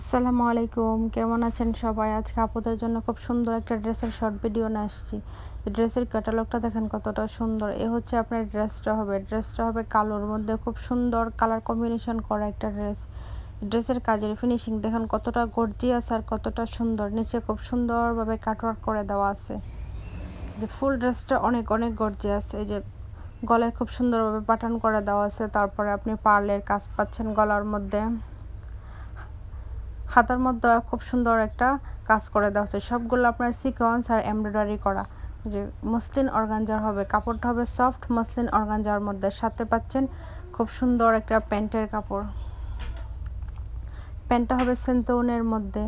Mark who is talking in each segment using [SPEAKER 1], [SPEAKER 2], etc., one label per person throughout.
[SPEAKER 1] আসসালামু আলাইকুম, কেমন আছেন সবাই? আজকে আপুদের জন্য খুব সুন্দর একটা ড্রেসের শর্ট ভিডিও নিয়ে আসছি। ড্রেসের ক্যাটালগটা দেখেন কতটা সুন্দর। এ হচ্ছে আপনার ড্রেসটা হবে কালোর মধ্যে খুব সুন্দর কালার কম্বিনেশন করা একটা ড্রেস। ড্রেসের কাজের ফিনিশিং দেখেন কতটা গর্জিয়াস আর কতটা সুন্দর। নিচে খুব সুন্দরভাবে কাটওয়ার্ক করে দেওয়া আছে। যে ফুল ড্রেসটা অনেক অনেক গর্জিয়াস। এই যে গলায় খুব সুন্দরভাবে বাটন করে দেওয়া আছে। তারপরে আপনি পার্লের কাজ পাচ্ছেন গলার মধ্যে। হাতার মধ্যে খুব সুন্দর একটা কাজ করে দেওয়া হচ্ছে। সবগুলো আপনার সিকোয়েন্স আর এমব্রয়ডারি করা। যে মসলিন অর্গানজার হবে, কাপড়টা হবে সফট মসলিন অর্গানজার মধ্যে। সাথে পাচ্ছেন খুব সুন্দর একটা প্যান্টের কাপড়। প্যান্টটা হবে সেন্টোনের মধ্যে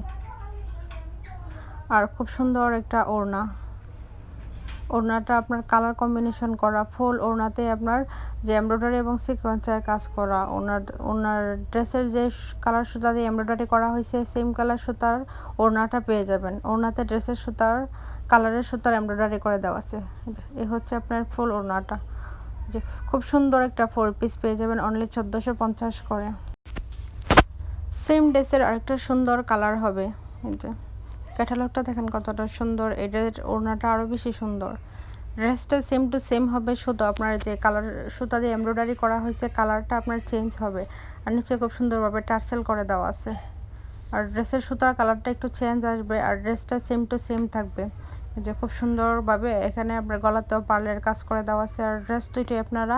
[SPEAKER 1] আর খুব সুন্দর একটা ওড়না। ওড়নাটা আপনার কালার কম্বিনেশন করা, ফুল ওড়নাতে আপনার যে এমব্রয়ডারি এবং সিকোয়েন্সের কাজ করা। ওনার ড্রেসের যে কালার সুতা দিয়ে এমব্রয়ডারি করা হয়েছে সেম কালার সুতার ওড়নাটা পেয়ে যাবেন। ওড়নাতে ড্রেসের সুতার কালারের সুতার এমব্রয়ডারি করে দেওয়া আছে। এই হচ্ছে আপনার ফুল ওড়নাটা। যে খুব সুন্দর একটা 4 পিস পেয়ে যাবেন অনলি 1450 করে। সেম ড্রেসের আরেকটা সুন্দর কালার হবে। এই যে ক্যাটালগটা দেখেন কতটা সুন্দর। এটার ওড়নাটা আরও বেশি সুন্দর। ড্রেসটা সেম টু সেম হবে, শুধু আপনার যে কালার সুতা দিয়ে এমব্রয়ডারি করা হয়েছে কালারটা আপনার চেঞ্জ হবে। আর নিচে খুব সুন্দরভাবে টার্সেল করে দেওয়া আছে। আর ড্রেসের সুতার কালারটা একটু চেঞ্জ আসবে আর ড্রেসটা সেম টু সেম থাকবে। যে খুব সুন্দরভাবে এখানে আপনার গলাতেও পার্লের কাজ করে দেওয়া আছে। আর ড্রেস দুইটি আপনারা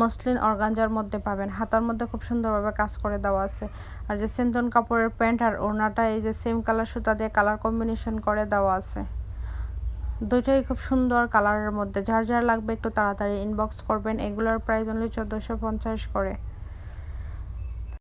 [SPEAKER 1] মসলিন অর্গানজার মধ্যে পাবেন। হাতার মধ্যে খুব সুন্দরভাবে কাজ করে দেওয়া আছে। আর যে সিনথন কাপড়ের প্যান্ট আর ওড়নাটা এই যে সেম কালার সুতা দিয়ে কালার কম্বিনেশন করে দেওয়া আছে। দুইটাই খুব সুন্দর কালারের মধ্যে। যার লাগবে একটু তাড়াতাড়ি ইনবক্স করবেন। এগুলোর প্রাইস অনলি 1450 করে।